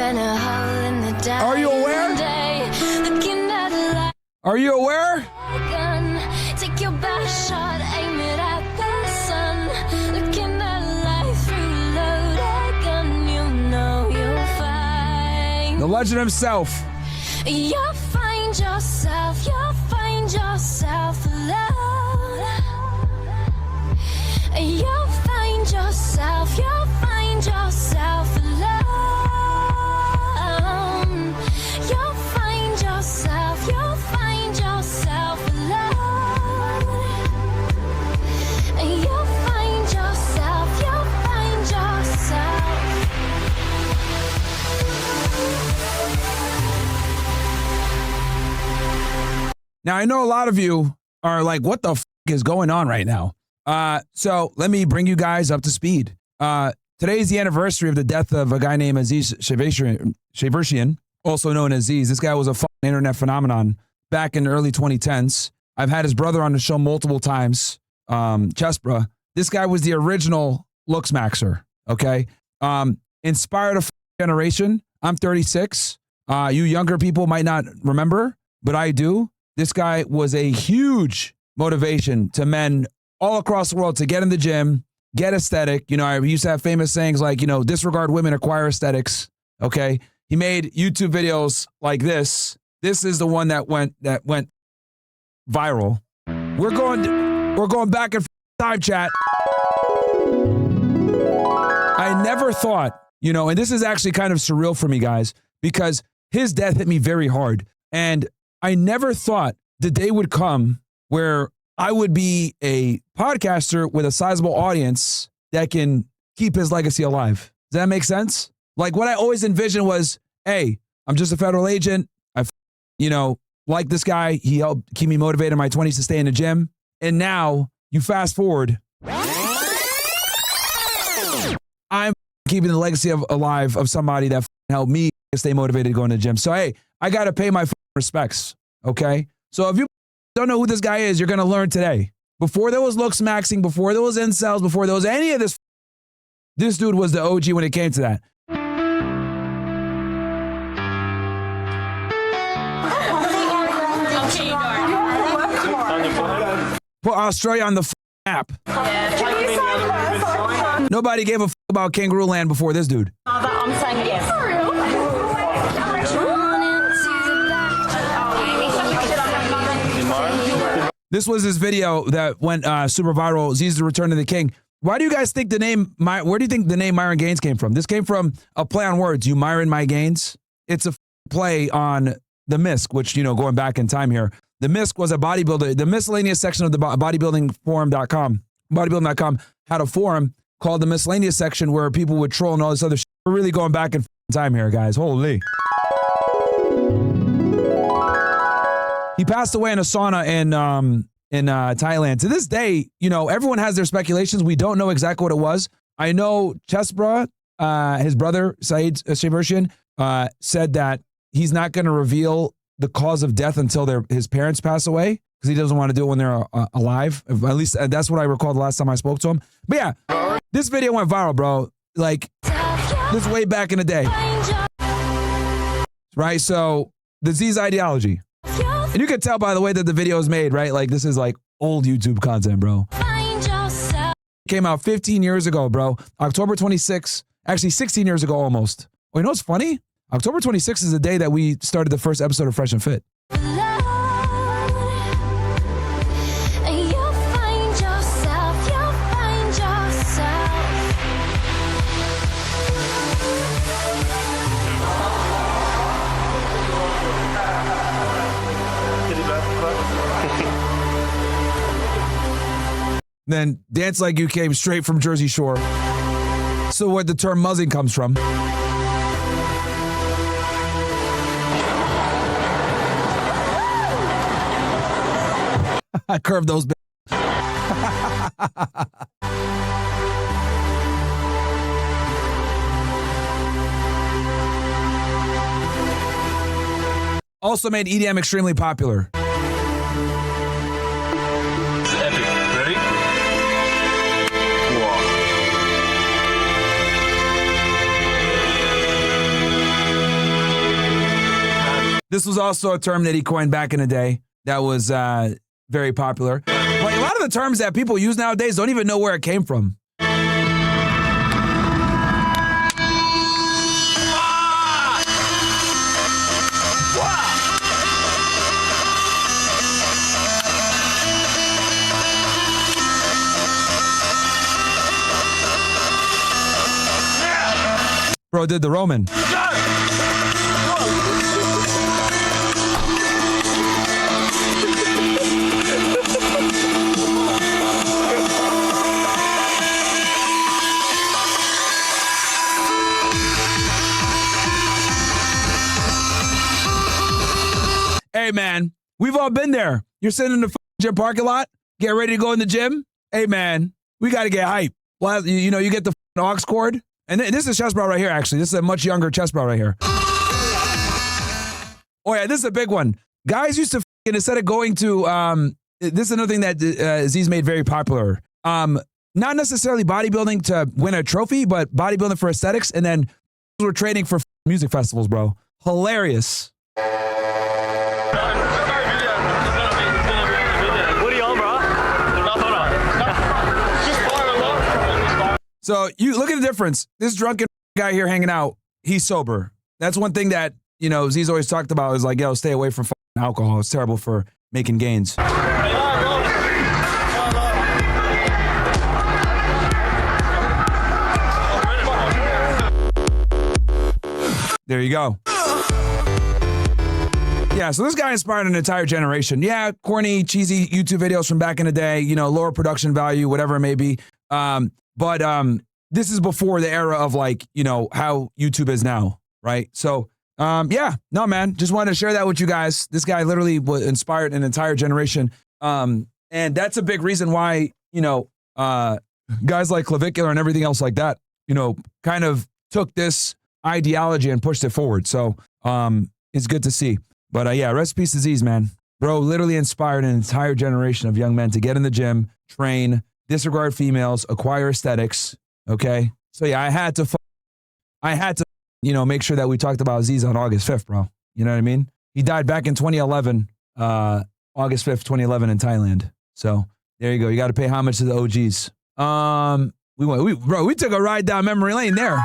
Are you aware? Are you aware? Take your best shot, aim it at the sun. Looking at life through loaded gun, you know you'll find The legend himself. You'll find yourself alone. You'll find yourself alone. You'll find yourself alone. You'll find yourself. Now, I know a lot of you are like, what the f is going on right now? So let me bring you guys up to speed. Today is the anniversary of the death of a guy named Zyzz Shahed, also known as Zyzz. This guy was a internet phenomenon back in the early 2010s. I've had his brother on the show multiple times, Chesbra. This guy was the original looks maxer, okay? Inspired a generation. I'm 36. You younger people might not remember, but I do. This guy was a huge motivation to men all across the world to get in the gym, get aesthetic. You know, I used to have famous sayings like, you know, disregard women, acquire aesthetics. Okay. He made YouTube videos like this. This is the one that went viral. We're going back in time, chat. I never thought, you know, and this is actually kind of surreal for me, guys, because his death hit me very hard. And I never thought the day would come where I would be a podcaster with a sizable audience that can keep his legacy alive. Does that make sense? Like what I always envisioned was, hey, I'm just a federal agent. Like this guy. He helped keep me motivated in my 20s to stay in the gym. And now you fast forward. I'm keeping the legacy alive of somebody that helped me stay motivated going to the gym. So, hey, I got to pay my respects, okay? So if you don't know who this guy is, you're going to learn today. Before there was looks maxing, before there was incels, before there was any of this dude was the OG when it came to that. Put Australia on the map. Nobody gave a about Kangaroo Land before this dude. I'm saying yes. This was his video that went super viral, Zyzz the Return of the King. Why do you guys think where do you think the name Myron Gaines came from? This came from a play on words, you Myron my Gaines. It's a play on the MISC, which, you know, going back in time here, the MISC was a bodybuilder. The miscellaneous section of the bodybuilding.com had a forum called the miscellaneous section where people would troll and all this other shit. We're really going back in time here, guys. Holy. He passed away in a sauna in Thailand. To this day, you know, everyone has their speculations. We don't know exactly what it was. I know Chesbra, his brother, Zyzz Shahed, said that he's not going to reveal the cause of death until his parents pass away because he doesn't want to do it when they're alive. At least that's what I recall the last time I spoke to him. But yeah, this video went viral, bro. Like, this way back in the day. Right? So, the Zyzz ideology. And you can tell by the way that the video is made, right? Like, this is like old YouTube content, bro. Came out 15 years ago, bro. October 26, actually 16 years ago almost. Oh, you know what's funny? October 26 is the day that we started the first episode of Fresh and Fit. Then Dance Like You came straight from Jersey Shore. So where the term muzzing comes from. I curved those. Also made EDM extremely popular. This was also a term that he coined back in the day that was very popular. But a lot of the terms that people use nowadays don't even know where it came from. Bro did the Roman. Hey, man, we've all been there. You're sitting in the gym parking lot, get ready to go in the gym. Hey, man, we got to get hype. Well, you know, you get the aux cord. And this is chest bro right here, actually. This is a much younger chest bro right here. Oh, yeah, this is a big one. Guys used to, instead of going to, this is another thing that Zyzz made very popular. Not necessarily bodybuilding to win a trophy, but bodybuilding for aesthetics. And then we're training for music festivals, bro. Hilarious. What are you on, bro? So you look at the difference. This drunken guy here hanging out, he's sober. That's one thing that, you know, Zyzz always talked about is like, yo, stay away from alcohol. It's terrible for making gains. There you go. Yeah, so this guy inspired an entire generation. Yeah, corny, cheesy YouTube videos from back in the day, you know, lower production value, whatever it may be. But this is before the era of like, you know, how YouTube is now, right? So, yeah, no, man, just wanted to share that with you guys. This guy literally inspired an entire generation. And that's a big reason why, you know, guys like Clavicular and everything else like that, you know, kind of took this ideology and pushed it forward. So, it's good to see. But yeah, rest in peace to Zyzz, man. Bro literally inspired an entire generation of young men to get in the gym, train, disregard females, acquire aesthetics. Okay. So yeah, I had to, you know, make sure that we talked about Zyzz on August 5th, bro. You know what I mean? He died back in 2011, August 5th, 2011 in Thailand. So there you go. You got to pay homage to the OGs. We took a ride down memory lane there.